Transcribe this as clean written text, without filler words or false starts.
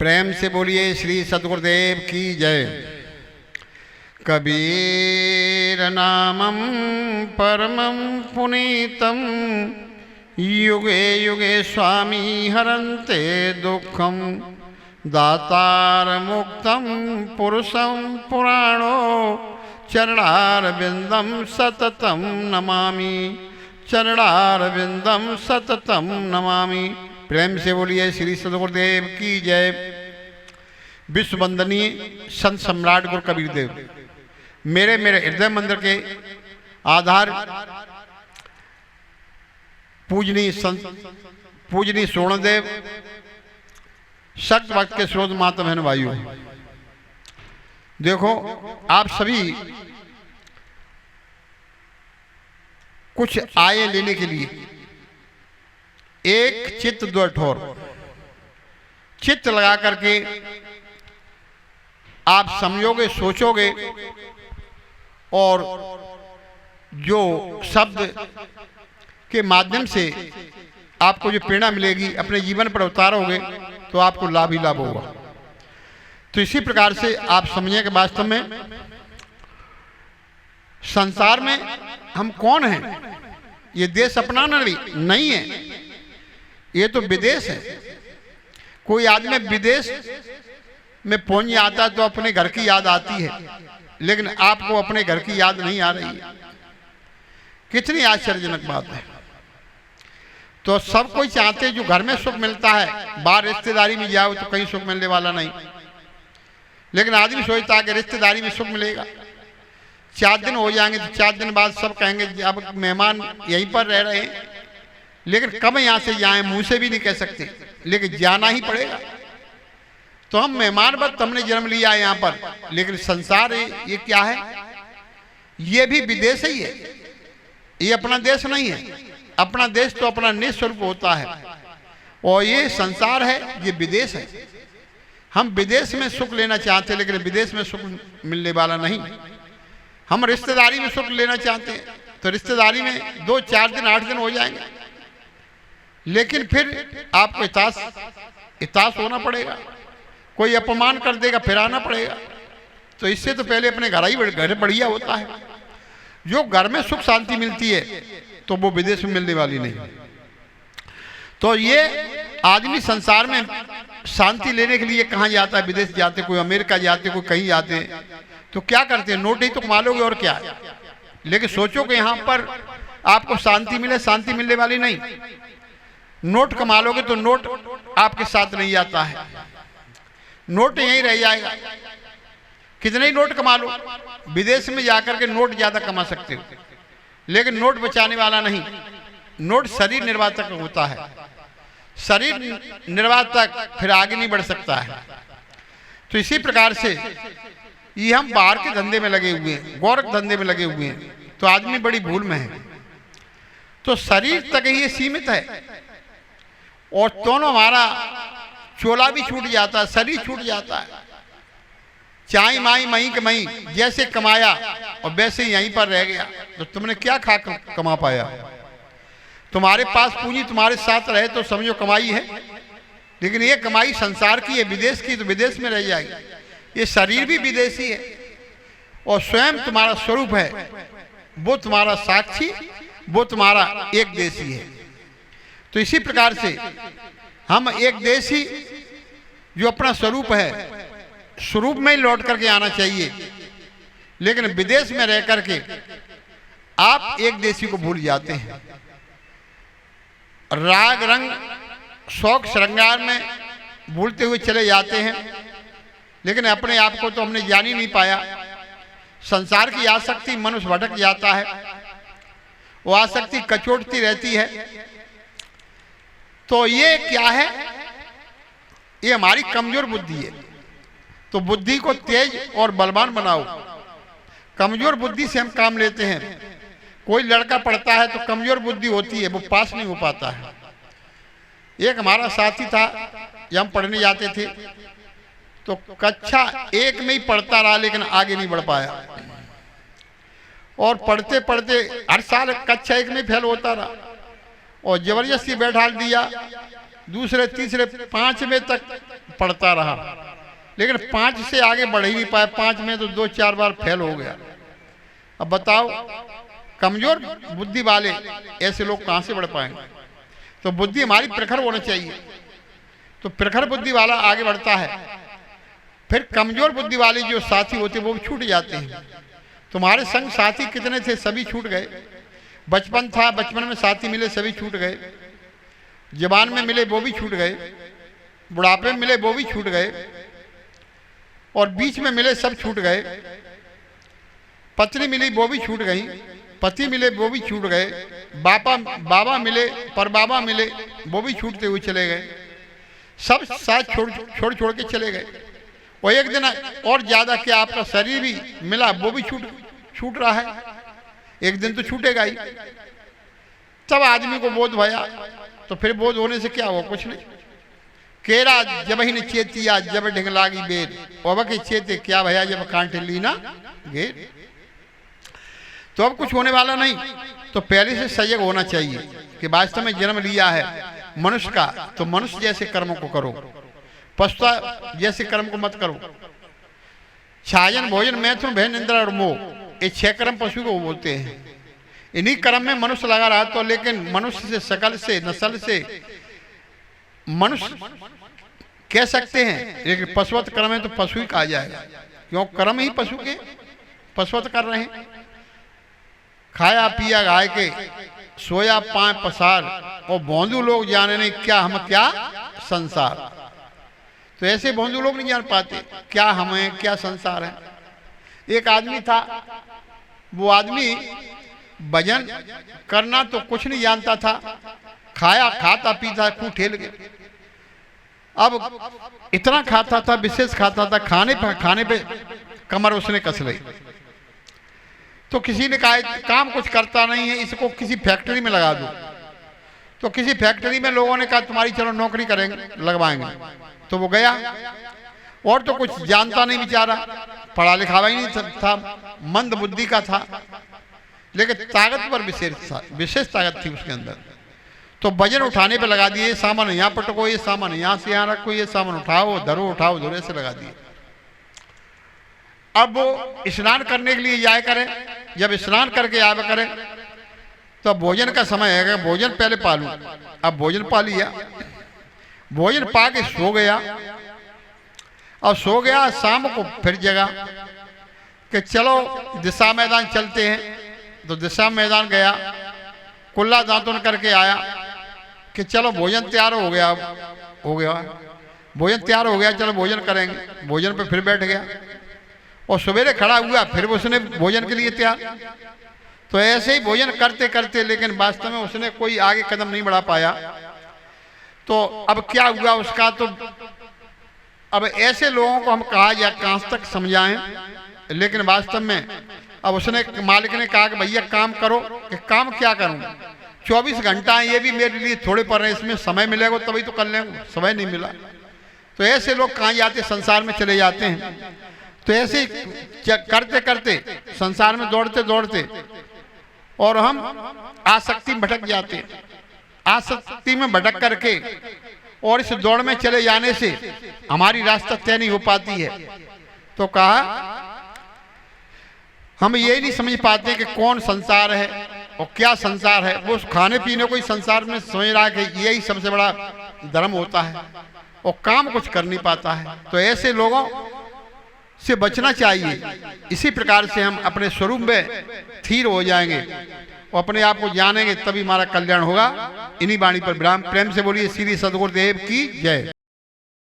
प्रेम से बोलिए श्री सद्गुरुदेव की जय। कबीर नामं परमं पुनीतं युगे युगे स्वामी हरन्ते दुःखं दातार मुक्तं पुरुषं पुराणो चरणारविन्दं सततं नमामि, चरणारविन्दं सततं नमामि। प्रेम से बोलिए श्री सद्गुरुदेव की जय। विश्व वंदनीय संत सम्राट गुरु कबीर देव मेरे हृदय मंदिर के आधार पूजनीय संत पूजनीय सोनदेव शक्त भक्त के स्रोत माता बहन भाइयों, देखो आप सभी कुछ आए लेने के लिए एक चित्त दो ठोर चित्त लगा करके आप समझोगे, सोचोगे और जो शब्द के माध्यम से आपको जो प्रेरणा मिलेगी अपने जीवन पर उतारोगे तो आपको लाभ ही लाभ होगा। तो इसी प्रकार से आप समझें कि वास्तव में संसार में हम कौन हैं। ये देश अपना नहीं है, ये तो विदेश है। कोई आदमी विदेश में पहुंच आता तो अपने घर की याद आती है, लेकिन आपको अपने घर की याद नहीं आ रही है। कितनी आश्चर्यजनक बात है। तो सब कोई चाहते जो घर में सुख मिलता है, बाहर रिश्तेदारी में जाओ तो कहीं सुख मिलने वाला नहीं। लेकिन आदमी सोचता है कि रिश्तेदारी में सुख मिलेगा, 4 दिन हो जाएंगे तो 4 दिन बाद सब कहेंगे अब मेहमान यहीं पर रह रहे हैं, लेकिन कब यहाँ से जाएं मुंह से भी नहीं कह सकते, लेकिन जाना ही पड़ेगा। तो हम मेहमान वक्त हमने जन्म लिया यहाँ पर, लेकिन संसार ये क्या है, ये भी विदेश ही है, ये अपना देश नहीं है। अपना देश तो अपना निस्वरूप होता है और ये संसार है, ये विदेश है। हम विदेश में सुख लेना चाहते हैं, लेकिन विदेश में सुख मिलने वाला नहीं। हम रिश्तेदारी में सुख लेना चाहते हैं तो रिश्तेदारी में 2, 4 दिन 8 दिन हो जाएंगे, लेकिन फिर आपको इतास होना पड़ेगा। कोई अपमान कर देगा फिर आना पड़ेगा। तो इससे तो पहले अपने घर बढ़िया होता है। जो घर में सुख शांति मिलती है तो वो विदेश में मिलने वाली नहीं। तो ये आदमी संसार में शांति लेने के लिए कहाँ जाता है, विदेश जाते, कोई अमेरिका जाते, कोई कहीं जाते हैं। तो क्या करते हैं, नोट ही तो कमा लोगे और क्या है। लेकिन सोचो कि यहाँ पर आपको शांति मिले, शांति मिलने वाली नहीं। नोट कमा लोगे तो नोट आपके साथ नहीं आता है, नोट यहीं रह जाएगा। कितने ही नोट कमा लो, विदेश में जाकर के नोट ज्यादा कमा सकते हो, लेकिन नोट बचाने वाला नहीं। नोट शरीर निर्वाह तक होता है, शरीर निर्वाह तक फिर आगे नहीं बढ़ सकता है। तो इसी प्रकार से ये हम बाहर के धंधे में लगे हुए हैं, गोरख धंधे में लगे हुए हैं, तो आदमी बड़ी भूल में है। तो शरीर तक ही सीमित है और दोनों हमारा चोला भी छूट जाता है, शरीर छूट जाता है। चाई माई मई के मई जैसे कमाया और वैसे ही यहीं पर रह गया, तो तुमने क्या खा कमा पाया। तुम्हारे पास पूंजी तुम्हारे साथ रहे तो समझो कमाई है, लेकिन ये कमाई संसार की है, विदेश की, तो विदेश में रह जाएगी। ये शरीर भी विदेशी है और स्वयं तुम्हारा स्वरूप है, वो तुम्हारा साक्षी, वो तुम्हारा एक देशी है। तो इसी प्रकार से हम एक देशी जो अपना स्वरूप है, स्वरूप में ही लौट करके आना चाहिए। लेकिन विदेश में रह करके आप एक देशी को भूल जाते हैं। राग रंग शौक श्रृंगार में भूलते हुए चले जाते हैं, लेकिन अपने आप को तो हमने जान ही नहीं पाया। संसार की आसक्ति मनुष्य भटक जाता है, वो आसक्ति कचोटती रहती है। तो ये क्या है, ये हमारी कमजोर बुद्धि है। तो बुद्धि को तेज और बलवान बनाओ। कमजोर बुद्धि से हम काम लेते हैं। कोई लड़का पढ़ता है तो कमजोर बुद्धि होती है, वो पास नहीं हो पाता है। एक हमारा साथी था, जब हम पढ़ने जाते थे तो कक्षा 1 में ही पढ़ता रहा, लेकिन आगे नहीं बढ़ पाया। और पढ़ते पढ़ते हर साल कक्षा 1 में फेल होता रहा और जबरदस्ती बैठा दिया दूसरे तीसरे 5वें तक पढ़ता रहा, लेकिन 5 से आगे बढ़ ही नहीं पाया। 5 में तो 2-4 बार फेल हो गया। अब बताओ, कमजोर बुद्धि वाले ऐसे लोग कहां से बढ़ पाएंगे? तो बुद्धि हमारी प्रखर होनी चाहिए, तो प्रखर बुद्धि वाला आगे बढ़ता है। फिर कमजोर बुद्धि वाले जो साथी होते वो भी छूट जाते हैं। तुम्हारे संग साथी कितने थे? सभी छूट गए। बचपन था, बचपन में साथी मिले, सभी छूट गए। जवान में मिले वो भी छूट गए, बुढ़ापे में मिले वो भी छूट गए, और बीच में मिले सब छूट गए। पत्नी मिली वो भी छूट गई, पति मिले वो भी छूट गए, बाबा मिले, पर बाबा मिले वो भी छूटते हुए चले गए। सब साथ छोड़ छोड़ के चले गए। और एक दिन और ज्यादा क्या, आपका शरीर भी मिला वो भी छूट रहा है, एक दिन तो छूटेगा ही। तब आदमी को बोध भया। तो फिर बोध होने से क्या हुआ? कुछ नहीं। केरा जब ही ने चेतिया जब ढिंग लागी बेर, अब के चेते क्या भया जब कांटे लीना घेर। तो अब कुछ होने वाला नहीं। तो पहले से सजग होना चाहिए कि वास्तव में जन्म लिया है मनुष्य का, तो मनुष्य जैसे कर्मों को करो, पशु जैसे कर्म को मत करो। छाजन भोजन मैथुन भय निंद्रा और मोह, ये 6 कर्म पशु को बोलते हैं। इन्हीं कर्म में मनुष्य लगा रहा। तो लेकिन मनुष्य से, शकल से, नस्ल से मनुष्य कह सकते हैं, लेकिन पशुवत कर्म है तो पशु ही कहा जाएगा, क्यों? कर्म ही पशु के पशुवत कर रहे हैं। खाया पिया गाय के, सोया पाए पसार, और भोंदू लोग जाने नहीं क्या हम क्या संसार। तो ऐसे भोंदू लोग नहीं जान पाते क्या हम हैं, क्या संसार है। एक आदमी था, वो आदमी भजन करना तो कुछ नहीं जानता था, खाता पीता खूब ठेल गया। अब इतना खाता था, विशेष खाता था, खाने पे कमर उसने कस ली। तो किसी ने कहा काम कुछ करता नहीं है, इसको किसी फैक्ट्री में लगा दो। तो किसी फैक्ट्री में लोगों ने कहा तुम्हारी चलो नौकरी करेंगे, लगवाएंगे। तो वो गया, और तो कुछ जानता नहीं बेचारा, पढ़ा लिखा ही नहीं था, मंद बुद्धि का था, लेकिन ताकत पर विशेष ताकत थी उसके अंदर। तो वजन उठाने पे लगा दिए, सामान यहाँ पटको, ये सामान यहाँ से यहाँ रखो, ये सामान उठाओ धरो, उठाओ धरो, से लगा दिए। अब वो स्नान करने के लिए जाया करे। जब स्नान करके आया करे तो भोजन का समय है, भोजन पहले पा लूं। अब भोजन पा लिया, भोजन पा के सो गया। अब सो गया, शाम को फिर जगा कि चलो दिशा मैदान चलते हैं। तो दिशा मैदान गया, कुल्ला दांतुन करके आया कि चलो भोजन तैयार हो गया भोजन तैयार हो गया, चलो भोजन करेंगे। भोजन पे फिर बैठ गया, और सवेरे खड़ा हुआ, फिर उसने भोजन के लिए तैयार। तो ऐसे ही भोजन करते करते, लेकिन वास्तव में उसने कोई आगे कदम नहीं बढ़ा पाया। तो अब क्या हुआ उसका? तो अब ऐसे लोगों को हम कहां तक समझाएं, लेकिन वास्तव में अब उसने, मालिक ने कहा कि भैया काम करो। कि काम क्या करूं? 24 घंटा ये भी मेरे लिए थोड़े पर है, इसमें समय मिलेगा तभी तो कर लेंगे, समय नहीं मिला। तो ऐसे लोग कहाँ जाते? संसार में चले जाते हैं। तो ऐसे ही करते करते संसार में दौड़ते दौड़ते और हम आसक्ति में भटक जाते हैं। आसक्ति में भटक करके और इस दौड़ में चले जाने से हमारी रास्ता तय नहीं हो पाती है। तो कहा हम ये नहीं समझ पाते कि कौन संसार है और क्या संसार है। वो खाने पीने को ही संसार में समझ रहा है कि यही सबसे बड़ा धर्म होता है, और काम कुछ कर नहीं पाता है। तो ऐसे लोगों से बचना चाहिए। इसी प्रकार से हम अपने स्वरूप में स्थिर हो जाएंगे और अपने आप को जानेंगे, तभी हमारा कल्याण होगा। इन्हीं वाणी पर विराम। प्रेम से बोलिए श्री सद्गुरुदेव की जय।